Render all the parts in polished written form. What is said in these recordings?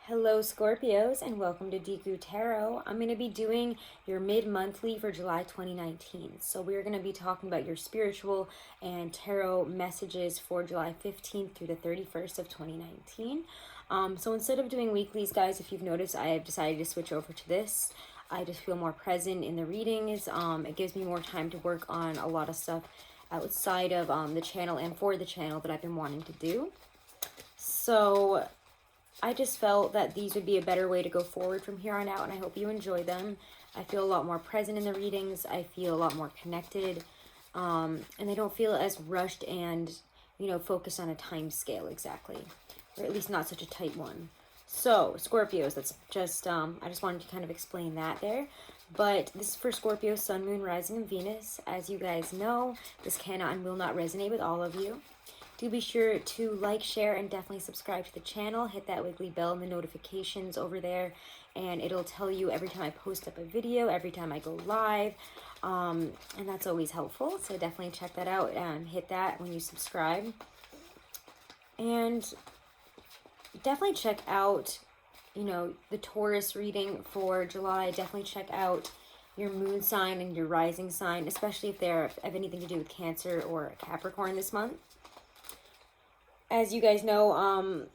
Hello Scorpios and welcome to Deku Tarot. I'm going to be doing your mid-monthly for July 2019. So we're going to be talking about your spiritual and tarot messages for July 15th through the 31st of 2019. So instead of doing weeklies, guys, if you've noticed, I have decided to switch over to this. I just feel more present in the readings. It gives me more time to work on a lot of stuff outside of the channel and for the channel that I've been wanting to do. So I just felt that these would be a better way to go forward from here on out, and I hope you enjoy them. I feel a lot more present in the readings. I feel a lot more connected, and they don't feel as rushed and, focused on a time scale exactly, or at least not such a tight one. So, Scorpios, that's just, I just wanted to kind of explain that there. But this is for Scorpio, Sun, Moon, Rising, and Venus. As you guys know, this cannot and will not resonate with all of you. Do be sure to like, share, and definitely subscribe to the channel. Hit that wiggly bell and the notifications over there, and it'll tell you every time I post up a video, every time I go live, and that's always helpful. So definitely check that out and hit that when you subscribe. And definitely check out, the Taurus reading for July. Definitely check out your moon sign and your rising sign, especially if they have anything to do with Cancer or Capricorn this month. As you guys know,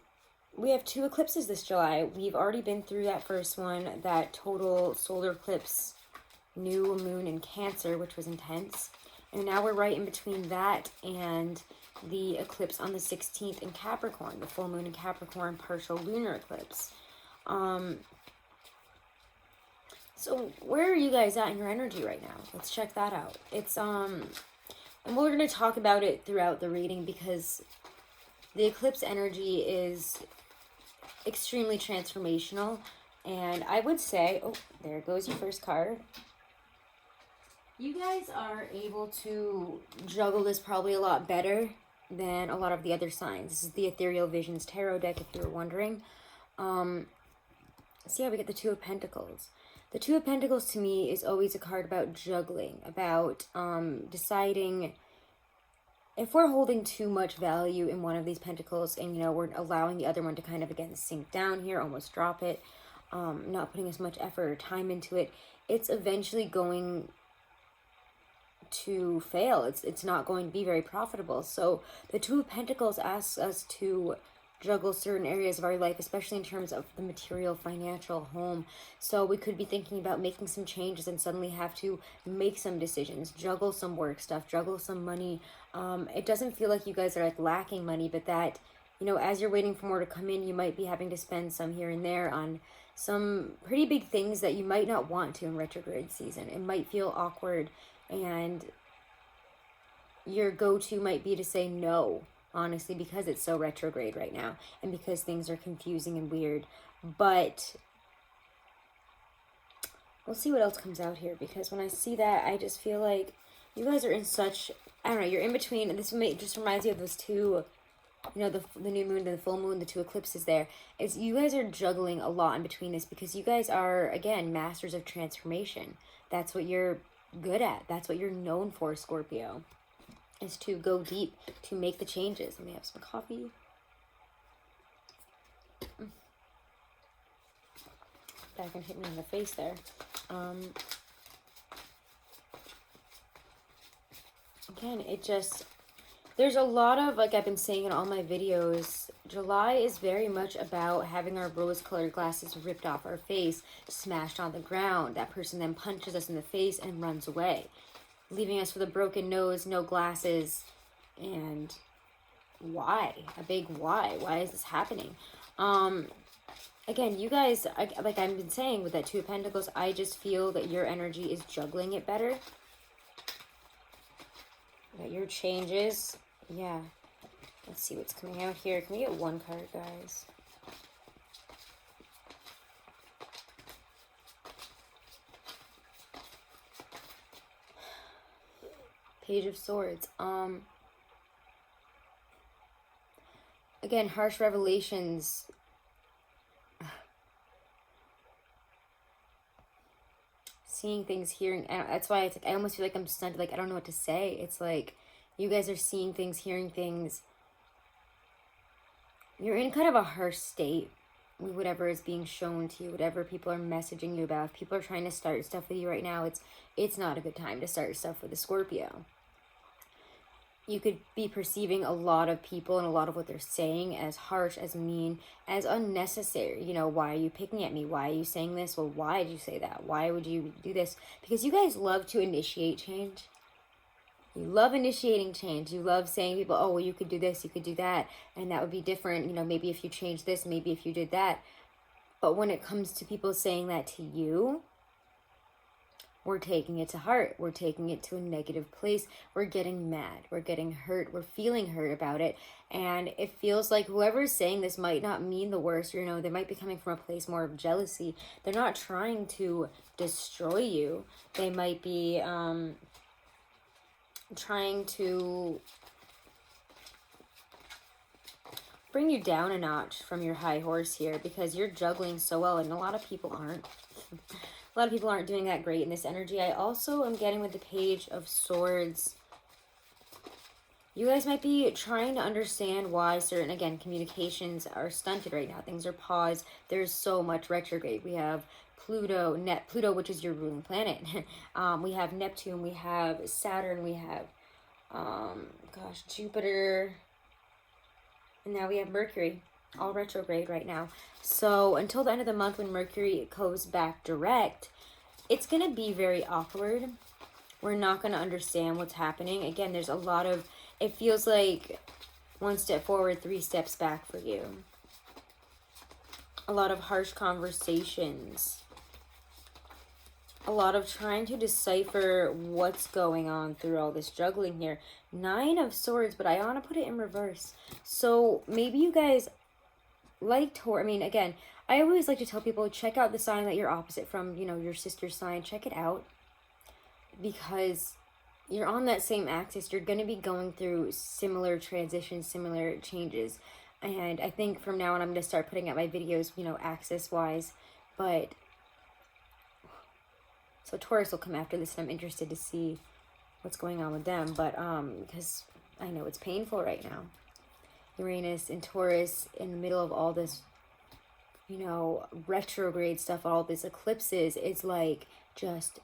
we have 2 eclipses this July. We've already been through that first one, that total solar eclipse, new moon in Cancer, which was intense. And now we're right in between that and the eclipse on the 16th in Capricorn, the full moon in Capricorn, partial lunar eclipse. So where are you guys at in your energy right now? Let's check that out. It's, and we're going to talk about it throughout the reading because the eclipse energy is extremely transformational, and I would say, oh, there goes your first card. You guys are able to juggle this probably a lot better than a lot of the other signs. This is the Ethereal Visions Tarot deck, if you were wondering. See how we get the 2 of Pentacles. The 2 of Pentacles to me is always a card about juggling, about deciding if we're holding too much value in one of these pentacles and, we're allowing the other one to kind of, again, sink down here, almost drop it, not putting as much effort or time into it, it's eventually going to fail. It's not going to be very profitable. So the 2 of Pentacles asks us to juggle certain areas of our life, especially in terms of the material, financial, home. So we could be thinking about making some changes and suddenly have to make some decisions, juggle some work stuff, juggle some money. It doesn't feel like you guys are like lacking money, but that, as you're waiting for more to come in, you might be having to spend some here and there on some pretty big things that you might not want to in retrograde season. It might feel awkward, and your go-to might be to say no, honestly, because it's so retrograde right now and because things are confusing and weird. But we'll see what else comes out here, because when I see that, I just feel like you guys are in such, I don't know, you're in between, and this just reminds me of those 2, the new moon and the full moon, the 2 eclipses there. Is you guys are juggling a lot in between this, because you guys are, again, masters of transformation. That's what you're good at. That's what you're known for, Scorpio, is to go deep, to make the changes. Let me have some coffee. That can hit me in the face there. Again, there's a lot of, like I've been saying in all my videos, July is very much about having our rose-colored glasses ripped off our face, smashed on the ground. That person then punches us in the face and runs away, leaving us with a broken nose, no glasses, and why? A big why. Why is this happening? Again, you guys, like I've been saying with that 2 of Pentacles, I just feel that your energy is juggling it better. That your changes, yeah. Let's see what's coming out here. Can we get one card, guys? Page of Swords. Again, harsh revelations. Seeing things, hearing. That's why it's like, I almost feel like I'm stunned. Like, I don't know what to say. It's like you guys are seeing things, hearing things. You're in kind of a harsh state. whatever is being shown to you, whatever people are messaging you about. If people are trying to start stuff with you right now, it's not a good time to start stuff with a Scorpio. You could be perceiving a lot of people and a lot of what they're saying as harsh, as mean, as unnecessary. You know, why are you picking at me? Why are you saying this? Well, why did you say that? Why would you do this? Because you guys love to initiate change. You love initiating change. You love saying to people, oh, well, you could do this, you could do that, and that would be different. You know, maybe if you change this, maybe if you did that. But when it comes to people saying that to you, we're taking it to heart. We're taking it to a negative place. We're getting mad. We're getting hurt. We're feeling hurt about it. And it feels like whoever's saying this might not mean the worst. You know, they might be coming from a place more of jealousy. They're not trying to destroy you. They might be trying to bring you down a notch from your high horse here, because you're juggling so well, and a lot of people aren't. A lot of people aren't doing that great in this energy. I also am getting with the Page of Swords. You guys might be trying to understand why certain, again, communications are stunted right now. Things are paused. There's so much retrograde. We have Pluto, which is your ruling planet. We have Neptune, we have Saturn, we have, Jupiter. And now we have Mercury, all retrograde right now. So until the end of the month, when Mercury goes back direct, it's going to be very awkward. We're not going to understand what's happening. Again, there's a lot of, it feels like 1 step forward, 3 steps back for you. A lot of harsh conversations. A lot of trying to decipher what's going on through all this juggling here. 9 of Swords, but I want to put it in reverse. So maybe you guys like Taurus. I mean, again, I always like to tell people, check out the sign that you're opposite from, you know, your sister's sign. Check it out, because you're on that same axis. You're going to be going through similar transitions, similar changes. And I think from now on, I'm going to start putting out my videos, you know, axis-wise. But so Taurus will come after this, and I'm interested to see what's going on with them. But because I know it's painful right now. Uranus and Taurus in the middle of all this, you know, retrograde stuff, all this eclipses, it's like just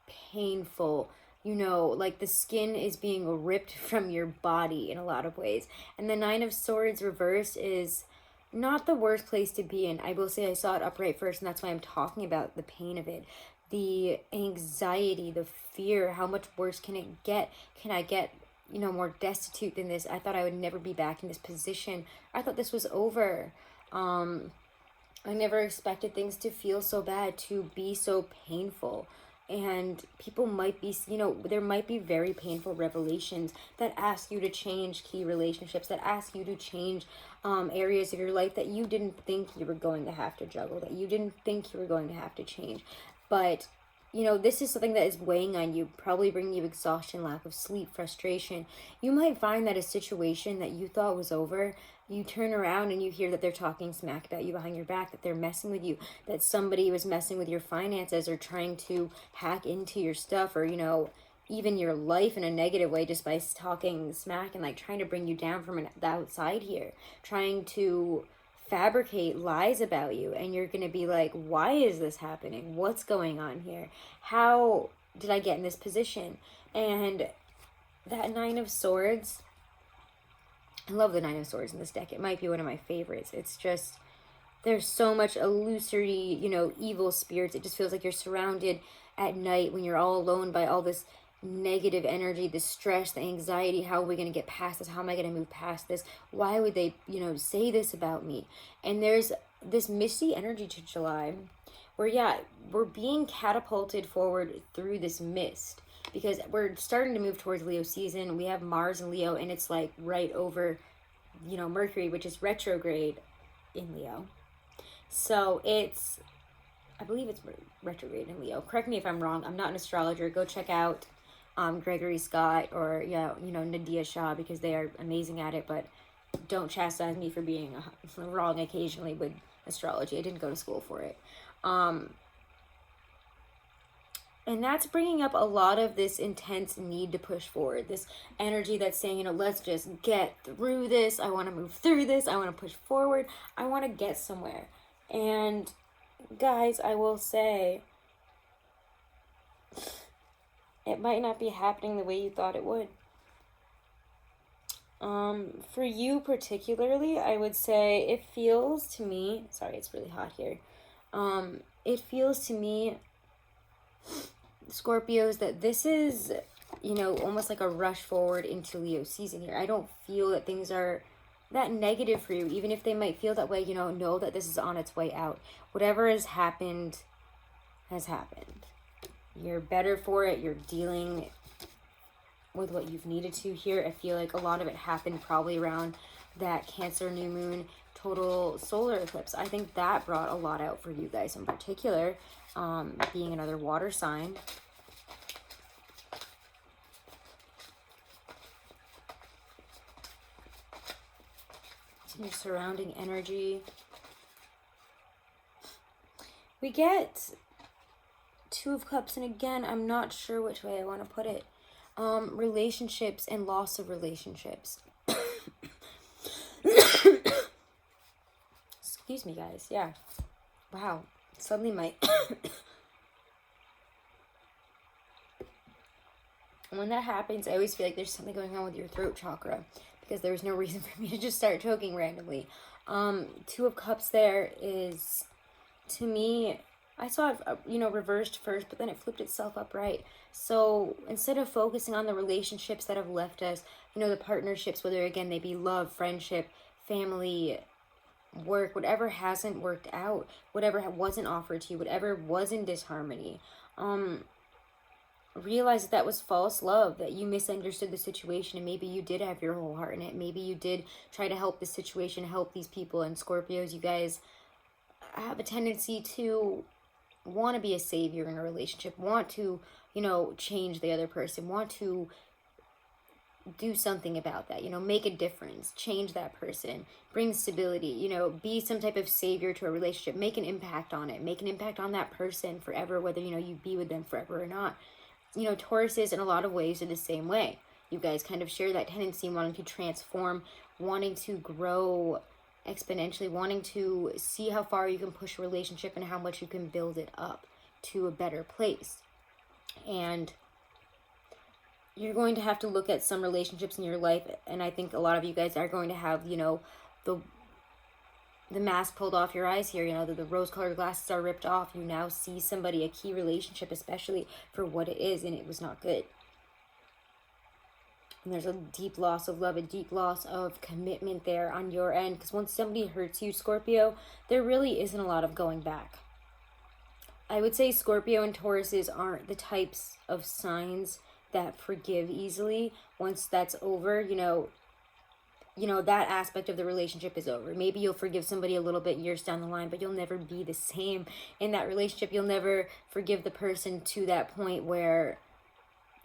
painful. You know, like the skin is being ripped from your body in a lot of ways. And the 9 of Swords reverse is not the worst place to be in. I will say I saw it upright first, and that's why I'm talking about the pain of it. The anxiety, the fear, how much worse can it get? Can I get, you know, more destitute than this? I thought I would never be back in this position. I thought this was over. I never expected things to feel so bad, to be so painful. And people might be, you know, there might be very painful revelations that ask you to change key relationships, that ask you to change areas of your life that you didn't think you were going to have to juggle, that you didn't think you were going to have to change. But, you know, this is something that is weighing on you, probably bringing you exhaustion, lack of sleep, frustration. You might find that a situation that you thought was over, you turn around and you hear that they're talking smack about you behind your back, that they're messing with you, that somebody was messing with your finances or trying to hack into your stuff, or, you know, even your life in a negative way just by talking smack and like trying to bring you down from the outside here, trying to fabricate lies about you. And you're going to be like, why is this happening? What's going on here? How did I get in this position? And that 9 of Swords, I love the 9 of Swords in this deck. It might be one of my favorites. It's just, there's so much illusory, you know, evil spirits. It just feels like you're surrounded at night when you're all alone by all this negative energy, the stress, the anxiety. How are we going to get past this? How am I going to move past this? Why would they, you know, say this about me? And there's this misty energy to July where, yeah, we're being catapulted forward through this mist, because we're starting to move towards Leo season. We have Mars in Leo, and it's like right over, you know, Mercury, which is retrograde in Leo. So it's, I believe it's retrograde in Leo. Correct me if I'm wrong. I'm not an astrologer. Go check out Gregory Scott or, yeah, you know, Nadia Shah, because they are amazing at it. But don't chastise me for being wrong occasionally with astrology. I didn't go to school for it. And that's bringing up a lot of this intense need to push forward, this energy that's saying, you know, let's just get through this. I want to move through this. I want to push forward. I want to get somewhere. And guys, I will say, it might not be happening the way you thought it would. For you particularly, I would say it feels to me, sorry, it's really hot here. It feels to me, Scorpios, that this is, you know, almost like a rush forward into Leo season here. I don't feel that things are that negative for you, even if they might feel that way, you know that this is on its way out. Whatever has happened has happened. You're better for it. You're dealing with what you've needed to here. I feel like a lot of it happened probably around that Cancer new moon total solar eclipse. I think that brought a lot out for you guys in particular, being another water sign. Your surrounding energy. We get Two of Cups, and again, I'm not sure which way I want to put it. Relationships and loss of relationships. Excuse me, guys. Yeah. Wow. Suddenly my... When that happens, I always feel like there's something going on with your throat chakra, because there was no reason for me to just start choking randomly. Two of Cups there is, to me, I saw it, reversed first, but then it flipped itself upright. So instead of focusing on the relationships that have left us, the partnerships, whether, again, they be love, friendship, family, work, whatever hasn't worked out, whatever wasn't offered to you, whatever was in disharmony, realize that was false love, that you misunderstood the situation, and maybe you did have your whole heart in it. Maybe you did try to help the situation, help these people. And Scorpios, you guys have a tendency to want to be a savior in a relationship, want to, change the other person, want to do something about that, make a difference, change that person, bring stability, be some type of savior to a relationship, make an impact on it, make an impact on that person forever, whether, you be with them forever or not. Tauruses in a lot of ways are the same way. You guys kind of share that tendency, wanting to transform, wanting to grow exponentially, wanting to see how far you can push a relationship and how much you can build it up to a better place. And you're going to have to look at some relationships in your life, and I think a lot of you guys are going to have, the mask pulled off your eyes here, the rose-colored glasses are ripped off. You now see somebody, a key relationship especially, for what it is, and it was not good. And there's a deep loss of love, a deep loss of commitment there on your end, because once somebody hurts you, Scorpio, there really isn't a lot of going back. I would say Scorpio and Tauruses aren't the types of signs that forgive easily. Once that's over, that aspect of the relationship is over. Maybe you'll forgive somebody a little bit years down the line, but you'll never be the same in that relationship. You'll never forgive the person to that point where,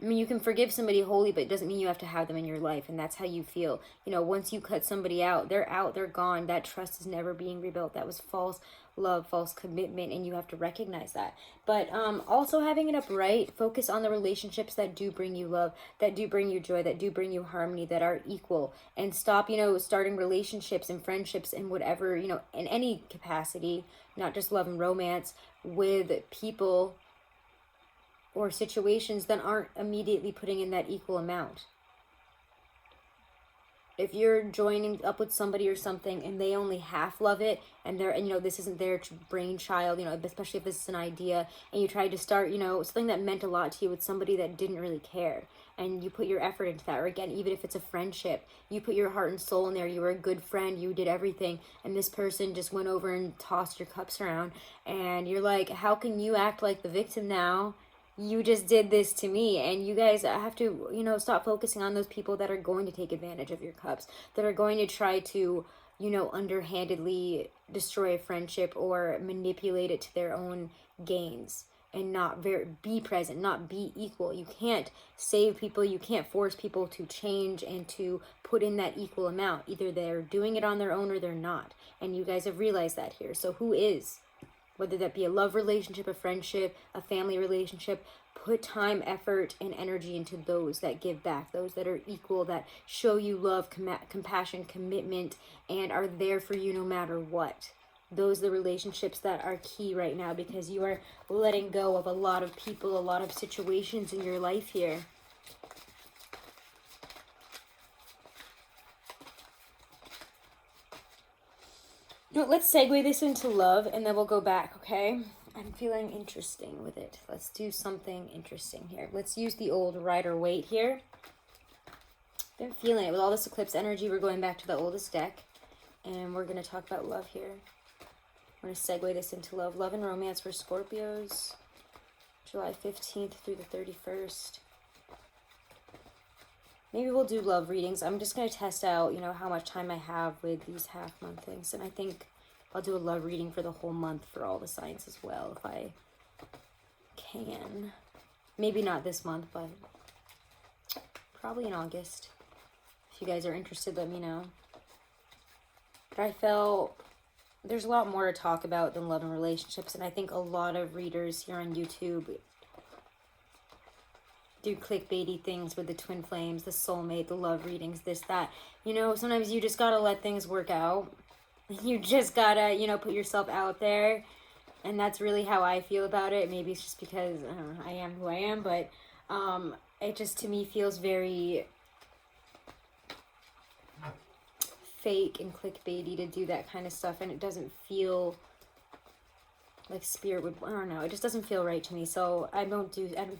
you can forgive somebody wholly, but it doesn't mean you have to have them in your life, and that's how you feel. Once you cut somebody out, they're gone. That trust is never being rebuilt. That was false love, false commitment, and you have to recognize that. But also having it upright, focus on the relationships that do bring you love, that do bring you joy, that do bring you harmony, that are equal, and stop, starting relationships and friendships and whatever, in any capacity, not just love and romance, with people or situations that aren't immediately putting in that equal amount. If you're joining up with somebody or something and they only half love it, and this isn't their brainchild, especially if this is an idea, and you try to start, something that meant a lot to you with somebody that didn't really care, and you put your effort into that, or again, even if it's a friendship, you put your heart and soul in there, you were a good friend, you did everything, and this person just went over and tossed your cups around, and you're like, how can you act like the victim now? You just did this to me. And you guys have to, stop focusing on those people that are going to take advantage of your cups, that are going to try to, underhandedly destroy a friendship or manipulate it to their own gains, and not be present, not be equal. You can't save people. You can't force people to change and to put in that equal amount. Either they're doing it on their own or they're not. And you guys have realized that here. So who is? Whether that be a love relationship, a friendship, a family relationship, put time, effort, and energy into those that give back, those that are equal, that show you love, compassion, commitment, and are there for you no matter what. those are the relationships that are key right now, because you are letting go of a lot of people, a lot of situations in your life here. Let's segue this into love, and then we'll go back, okay? I'm feeling interesting with it. Let's do something interesting here. Let's use the old Rider-Waite here. Been feeling it. With all this eclipse energy, we're going back to the oldest deck, and we're going to talk about love here. I'm going to segue this into love. Love and romance for Scorpios, July 15th through the 31st. Maybe we'll do love readings. I'm just going to test out, you know, how much time I have with these half-month things. And I think I'll do a love reading for the whole month for all the signs as well, if I can. Maybe not this month, but probably in August. If you guys are interested, let me know. But I felt there's a lot more to talk about than love and relationships. And I think a lot of readers here on YouTube do clickbaity things with the twin flames, the soulmate, the love readings, this, that. You know, sometimes you just gotta let things work out. You just gotta, you know, put yourself out there. And that's really how I feel about it. Maybe it's just because, I don't know, I am who I am. But it just, to me, feels very fake and clickbaity to do that kind of stuff. And it doesn't feel like spirit would, I don't know. It just doesn't feel right to me. So I'm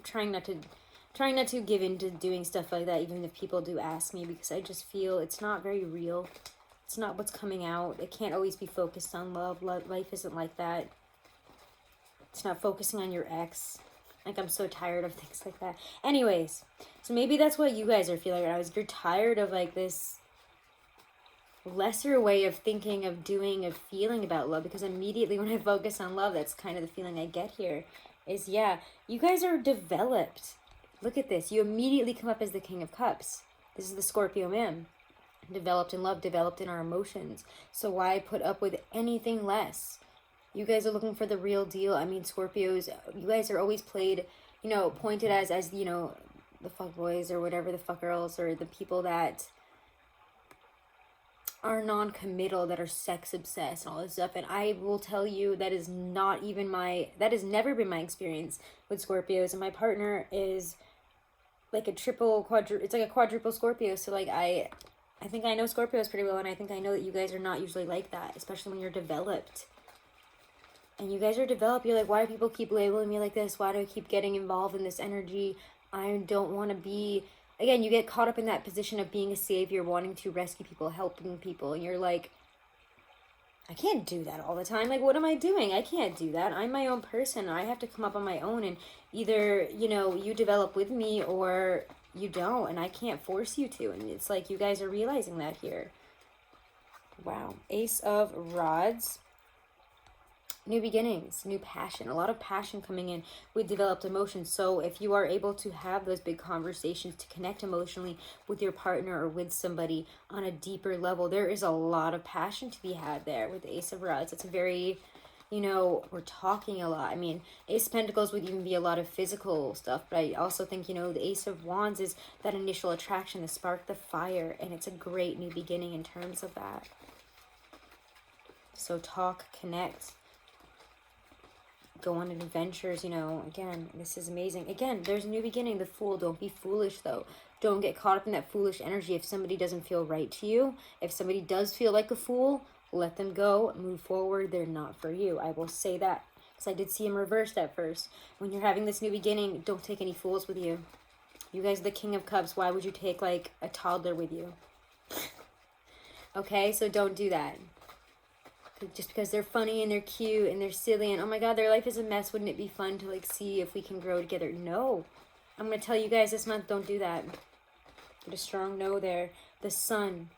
trying not to give in to doing stuff like that, even if people do ask me, because I just feel it's not very real. It's not what's coming out. It can't always be focused on love. Life isn't like that. It's not focusing on your ex. Like, I'm so tired of things like that. Anyways, so maybe that's what you guys are feeling right now, is you're tired of, like, this lesser way of thinking, of doing, of feeling about love, because immediately when I focus on love, that's kind of the feeling I get here, is, yeah, you guys are developed. Look at this. You immediately come up as the King of Cups. This is the Scorpio man. Developed in love, developed in our emotions. So why put up with anything less? You guys are looking for the real deal. I mean, Scorpios, you guys are always played, you know, pointed as you know, the fuckboys or whatever, the fuck girls, or the people that are non-committal, that are sex obsessed and all this stuff. And I will tell you, that is not even that has never been my experience with Scorpios. And my partner is like it's like a quadruple Scorpio. So like I think I know Scorpios pretty well, and I think I know that you guys are not usually like that, especially when you're developed. And you guys are developed. You're like, why do people keep labeling me like this? Why do I keep getting involved in this energy? I don't want to be. Again, you get caught up in that position of being a savior, wanting to rescue people, helping people, and you're like, I can't do that all the time. Like, what am I doing? I can't do that. I'm my own person. I have to come up on my own, and either, you know, you develop with me or you don't, and I can't force you to. And it's like you guys are realizing that here. Wow. Ace of Rods. New beginnings, new passion, a lot of passion coming in with developed emotions. So if you are able to have those big conversations, to connect emotionally with your partner or with somebody on a deeper level, there is a lot of passion to be had there with the Ace of Rods. It's a very, you know, we're talking a lot. I mean, Ace of Pentacles would even be a lot of physical stuff, but I also think, you know, the Ace of Wands is that initial attraction, the spark, the fire, and it's a great new beginning in terms of that. So talk, connect, go on adventures, you know. Again, this is amazing. Again, there's a new beginning. The Fool. Don't be foolish, though. Don't get caught up in that foolish energy. If somebody doesn't feel right to you, if somebody does feel like a fool, let them go. Move forward. They're not for you. I will say that, because I did see him reversed at first. When you're having this new beginning, don't take any fools with you. You guys are the King of Cups. Why would you take, like, a toddler with you? Okay, so don't do that. Just because they're funny and they're cute and they're silly and, oh my god, their life is a mess, wouldn't it be fun to, like, see if we can grow together? No. I'm going to tell you guys this month, don't do that. Get a strong no there. The Sun.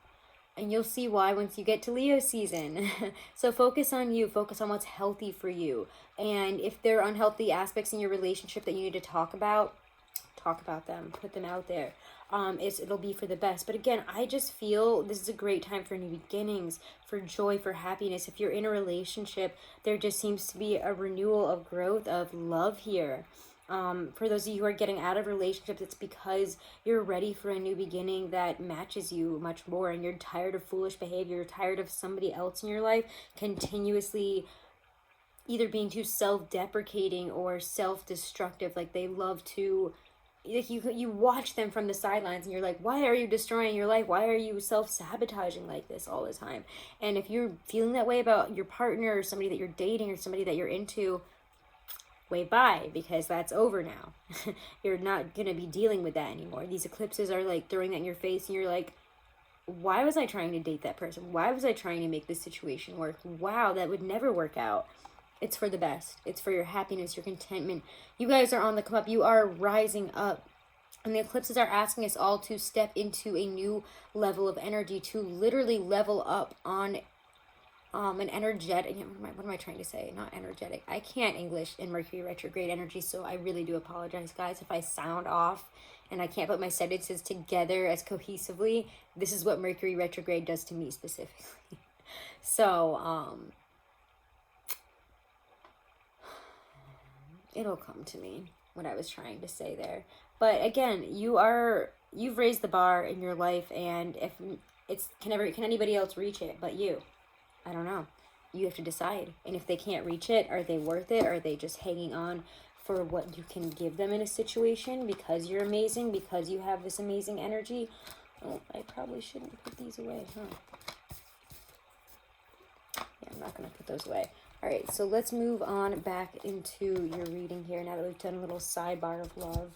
And you'll see why once you get to Leo season. So focus on you. Focus on what's healthy for you. And if there are unhealthy aspects in your relationship that you need to talk about them. Put them out there. It'll be for the best. But again, I just feel this is a great time for new beginnings, for joy, for happiness. If you're in a relationship, there just seems to be a renewal of growth, of love here. For those of you who are getting out of relationships, it's because you're ready for a new beginning that matches you much more, and you're tired of foolish behavior. You're tired of somebody else in your life continuously either being too self-deprecating or self-destructive. Like, they love to, like, you watch them from the sidelines and you're like, why are you destroying your life? Why are you self-sabotaging like this all the time? And if you're feeling that way about your partner or somebody that you're dating or somebody that you're into, wave bye, because that's over now. You're not going to be dealing with that anymore. These eclipses are like throwing that in your face, and you're like, why was I trying to date that person? Why was I trying to make this situation work? Wow, that would never work out. It's for the best. It's for your happiness, your contentment. You guys are on the come up. You are rising up. And the eclipses are asking us all to step into a new level of energy, to literally level up on an energetic, what am I trying to say? Not energetic. I can't English in Mercury retrograde energy, so I really do apologize, guys, if I sound off and I can't put my sentences together as cohesively. This is what Mercury retrograde does to me specifically. So, it'll come to me, what I was trying to say there. But again, you've raised the bar in your life, and if can anybody else reach it but you? I don't know. You have to decide. And if they can't reach it, are they worth it? Are they just hanging on for what you can give them in a situation because you're amazing, because you have this amazing energy? Oh, I probably shouldn't put these away, huh? Yeah, I'm not going to put those away. All right, so let's move on back into your reading here now that we've done a little sidebar of love.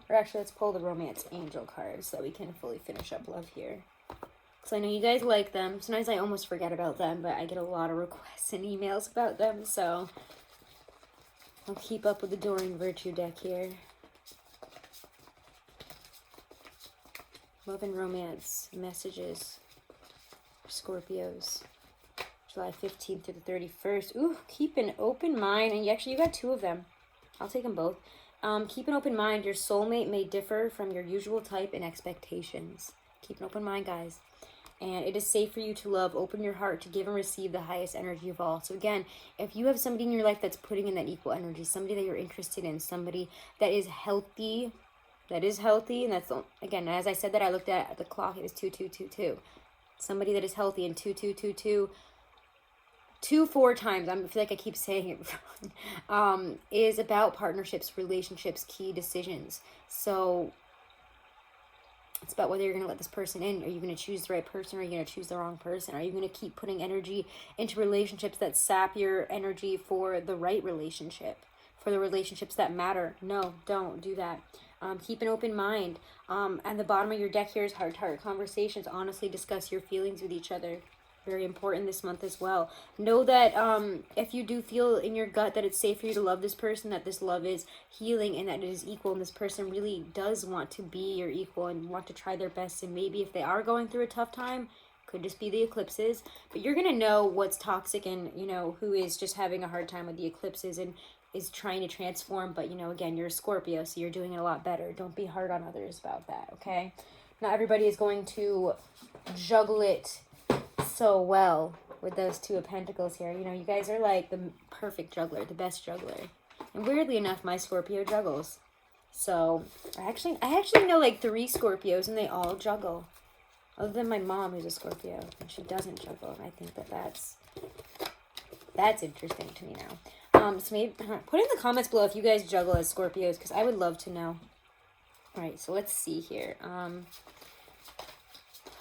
Or actually, let's pull the romance angel cards so that we can fully finish up love here. Because I know you guys like them. Sometimes I almost forget about them, but I get a lot of requests and emails about them, so I'll keep up with the Doreen Virtue deck here. Love and romance messages for Scorpios. July 15th to the 31st. Ooh, keep an open mind. And you got two of them. I'll take them both. Keep an open mind. Your soulmate may differ from your usual type and expectations. Keep an open mind, guys. And it is safe for you to love. Open your heart to give and receive the highest energy of all. So again, if you have somebody in your life that's putting in that equal energy, somebody that you're interested in, somebody that is healthy, and that's, again, as I said that, I looked at the clock, it was 2222. Somebody that is healthy, and 2222, 4 times, I feel like I keep saying it wrong, is about partnerships, relationships, key decisions. So it's about whether you're going to let this person in. Are you going to choose the right person, or are you going to choose the wrong person? Are you going to keep putting energy into relationships that sap your energy for the right relationship, for the relationships that matter? No, don't do that. Keep an open mind. At the bottom of your deck here is heart-to-heart conversations. Honestly discuss your feelings with each other. Very important this month as well. Know that if you do feel in your gut that it's safe for you to love this person, that this love is healing and that it is equal, and this person really does want to be your equal and want to try their best, and maybe if they are going through a tough time, could just be the eclipses, but you're going to know what's toxic and, who is just having a hard time with the eclipses and is trying to transform. But, again, you're a Scorpio, so you're doing it a lot better. Don't be hard on others about that, okay? Not everybody is going to juggle it so well with those 2 of Pentacles here. You guys are like the perfect juggler, the best juggler. And weirdly enough, my Scorpio juggles. So I actually know like 3 Scorpios, and they all juggle. Other than my mom, who's a Scorpio, and she doesn't juggle. And I think that's interesting to me now. So maybe put in the comments below if you guys juggle as Scorpios, because I would love to know. All right, so let's see here.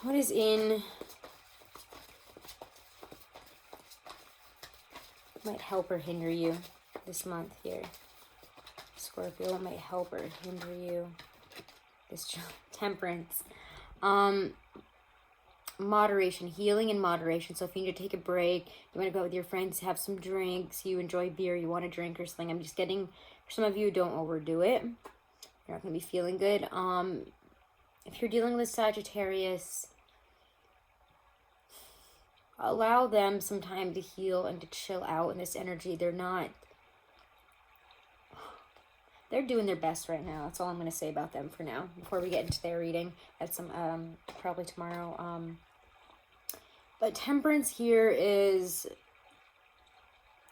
What is in? Might help or hinder you this month here, Scorpio. What might help or hinder you this Temperance? Moderation, healing and moderation. So if you need to take a break, you want to go out with your friends, have some drinks, you enjoy beer, you want to drink or something. I'm just getting, for some of you, don't overdo it. You're not going to be feeling good. If you're dealing with Sagittarius, allow them some time to heal and to chill out in this energy. They're doing their best right now. That's all I'm going to say about them for now, before we get into their reading. That's some, probably tomorrow. But Temperance here is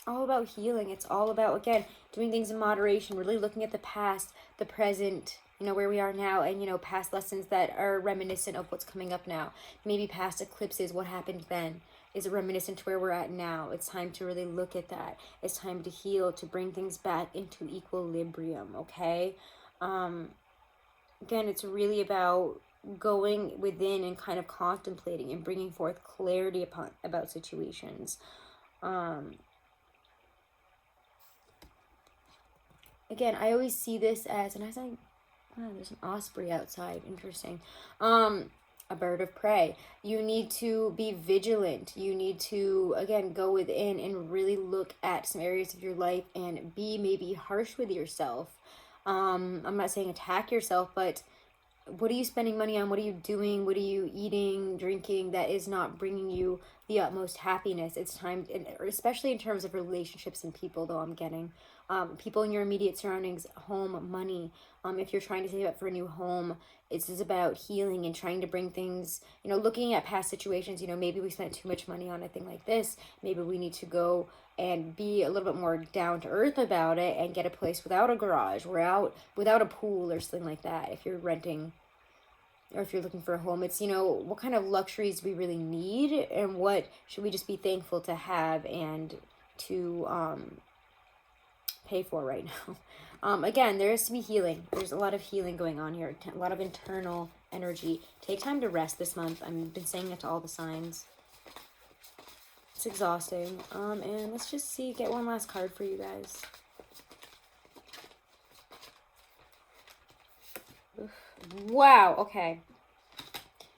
all about healing. It's all about, again, doing things in moderation, really looking at the past, the present, you know, where we are now, and, you know, past lessons that are reminiscent of what's coming up now. Maybe past eclipses, what happened then. Is it reminiscent to where we're at now? It's time to really look at that. It's time to heal, to bring things back into equilibrium, okay? Again, it's really about going within and kind of contemplating and bringing forth clarity about situations. Again, I always see this as, and I was like, oh, there's an osprey outside. Interesting. A bird of prey. You need to be vigilant. You need to, again, go within and really look at some areas of your life and be maybe harsh with yourself. I'm not saying attack yourself, but what are you spending money on? What are you doing? What are you eating, drinking that is not bringing you the utmost happiness? It's time, especially in terms of relationships and people, though, I'm getting. People in your immediate surroundings, home, money. If you're trying to save up for a new home, it's about healing and trying to bring things, you know, looking at past situations. You know, maybe we spent too much money on a thing like this. Maybe we need to go and be a little bit more down to earth about it and get a place without a garage, without a pool or something like that. If you're renting or if you're looking for a home, it's, you know, what kind of luxuries do we really need and what should we just be thankful to have and to pay for right now. Again, there is to be healing. There's a lot of healing going on here, a lot of internal energy. Take time to rest this month. I've been saying that to all the signs. It's exhausting. And let's just see, get one last card for you guys. Wow, okay.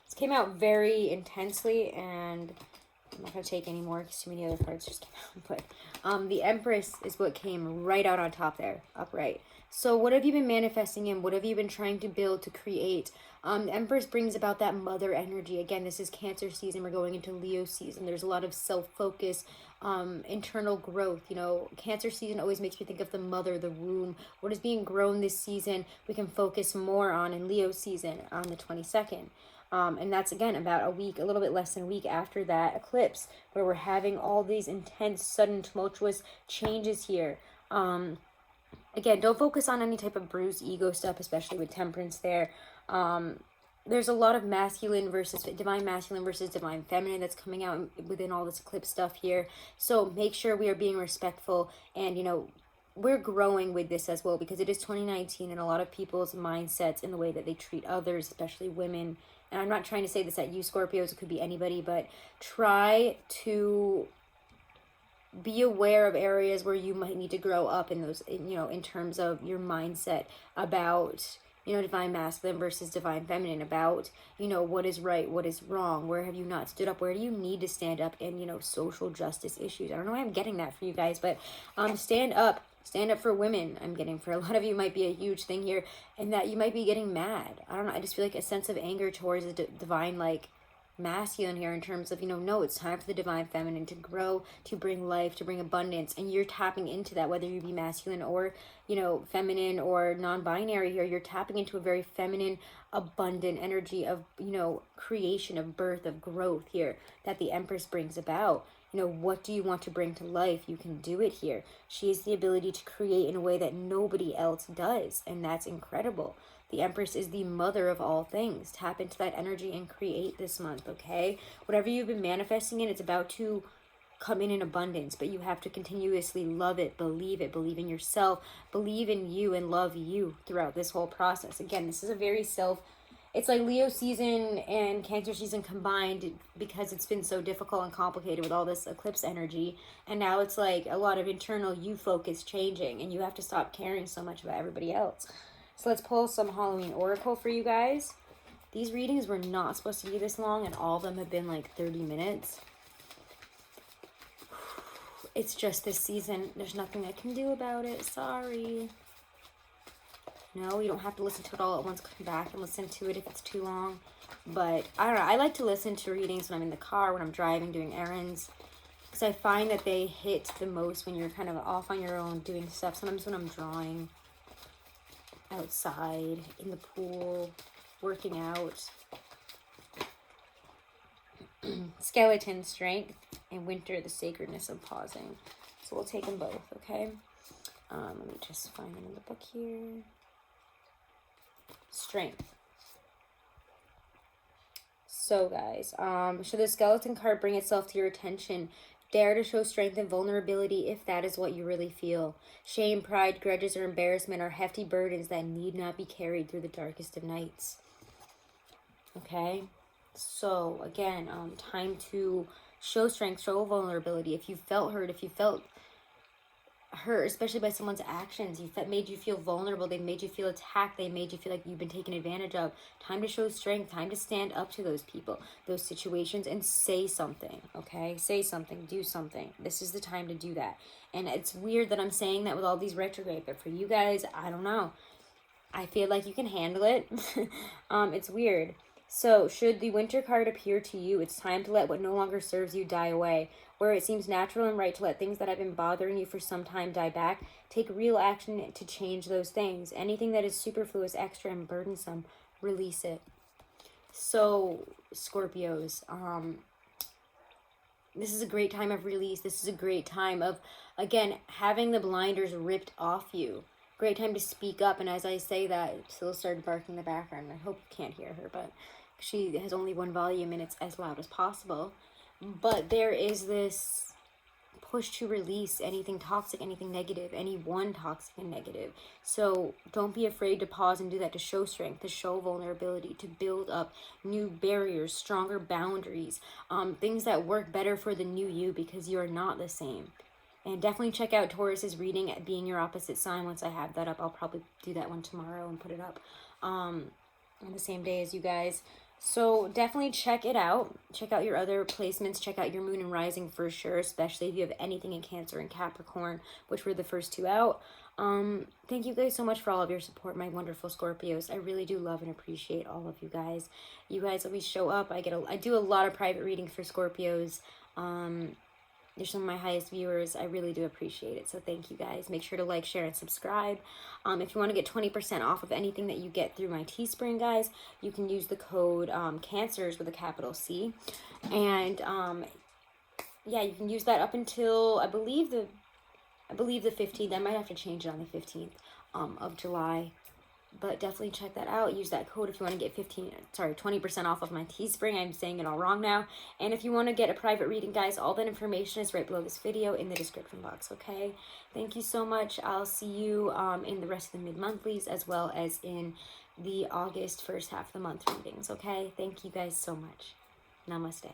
This came out very intensely, and I'm not going to take any more because too many other cards just came out. But the Empress is what came right out on top there, upright. So what have you been manifesting in? What have you been trying to build, to create? The Empress brings about that mother energy. Again, this is Cancer season. We're going into Leo season. There's a lot of self-focus, internal growth. You know, Cancer season always makes me think of the mother, the womb. What is being grown this season, we can focus more on in Leo season on the 22nd. And that's, again, about a week, a little bit less than a week after that eclipse, where we're having all these intense, sudden, tumultuous changes here. Again, don't focus on any type of bruised ego stuff, especially with Temperance there. There's a lot of masculine versus divine feminine that's coming out within all this eclipse stuff here. So make sure we are being respectful, and, you know, we're growing with this as well, because it is 2019 and a lot of people's mindsets in the way that they treat others, especially women. And I'm not trying to say this at you, Scorpios, it could be anybody, but try to be aware of areas where you might need to grow up in those, you know, in terms of your mindset about, you know, divine masculine versus divine feminine, about, you know, what is right, what is wrong, where have you not stood up, where do you need to stand up in, you know, social justice issues. I don't know why I'm getting that for you guys, but stand up for women. I'm getting, for a lot of you, might be a huge thing here, and that you might be getting mad. I don't know, I just feel like a sense of anger towards the divine, like, masculine here, in terms of, you know, no, it's time for the divine feminine to grow, to bring life, to bring abundance, and you're tapping into that, whether you be masculine or, you know, feminine or non-binary here. You're tapping into a very feminine, abundant energy of, you know, creation, of birth, of growth here, that the Empress brings about. You know, what do you want to bring to life? You can do it here. She has the ability to create in a way that nobody else does, and that's incredible. The Empress is the mother of all things. Tap into that energy and create this month, okay? Whatever you've been manifesting in, it's about to come in abundance, but you have to continuously love it, believe in yourself, believe in you, and love you throughout this whole process. Again, this is a very it's like Leo season and Cancer season combined, because it's been so difficult and complicated with all this eclipse energy. And now it's like a lot of internal you focus changing, and you have to stop caring so much about everybody else. So let's pull some Halloween Oracle for you guys. These readings were not supposed to be this long, and all of them have been like 30 minutes. It's just this season. There's nothing I can do about it. Sorry. No, you don't have to listen to it all at once. Come back and listen to it if it's too long. But I don't know. I like to listen to readings when I'm in the car, when I'm driving, doing errands, because I find that they hit the most when you're kind of off on your own doing stuff. Sometimes when I'm drawing, outside, in the pool, working out. Skeleton, strength, and winter, the sacredness of pausing. So we'll take them both, okay? Let me just find them in the book here. Strength. So guys, should the skeleton card bring itself to your attention, dare to show strength and vulnerability if that is what you really feel. Shame, pride, grudges, or embarrassment are hefty burdens that need not be carried through the darkest of nights. Okay? So, again, time to show strength, show vulnerability. If you felt hurt, if you felt hurt, especially by someone's actions, made you feel vulnerable, they made you feel attacked, they made you feel like you've been taken advantage of, time to show strength, time to stand up to those people, those situations, and say something, okay? Say something, do something. This is the time to do that. And it's weird that I'm saying that with all these retrograde, but for you guys, I don't know. I feel like you can handle it. It's weird. So, should the winter card appear to you, it's time to let what no longer serves you die away. Where it seems natural and right to let things that have been bothering you for some time die back, take real action to change those things. Anything that is superfluous, extra, and burdensome, release it. So, Scorpios, this is a great time of release. This is a great time of, again, having the blinders ripped off you. Great time to speak up. And as I say that, Syl started barking in the background. I hope you can't hear her, but she has only one volume and it's as loud as possible. But there is this push to release anything toxic, anything negative, anyone toxic and negative. So don't be afraid to pause and do that, to show strength, to show vulnerability, to build up new barriers, stronger boundaries, things that work better for the new you, because you are not the same. And definitely check out Taurus's reading, Being Your Opposite Sign. Once I have that up, I'll probably do that one tomorrow and put it up on the same day as you guys. So definitely check it out. Check out your other placements. Check out your moon and rising for sure, especially if you have anything in Cancer and Capricorn, which were the first two out. Thank you guys so much for all of your support, my wonderful Scorpios. I really do love and appreciate all of you guys. You guys always show up. I do a lot of private readings for Scorpios. You're some of my highest viewers. I really do appreciate it. So thank you guys. Make sure to like, share, and subscribe. If you want to get 20% off of anything that you get through my Teespring, guys, you can use the code Cancers with a capital C. And yeah, you can use that up until I believe the 15th. I might have to change it on the 15th of July. But definitely check that out. Use that code if you want to get 20% off of my Teespring. I'm saying it all wrong now. And if you want to get a private reading, guys, all that information is right below this video in the description box, okay? Thank you so much. I'll see you in the rest of the mid-monthlies, as well as in the August first half of the month readings, okay? Thank you guys so much. Namaste.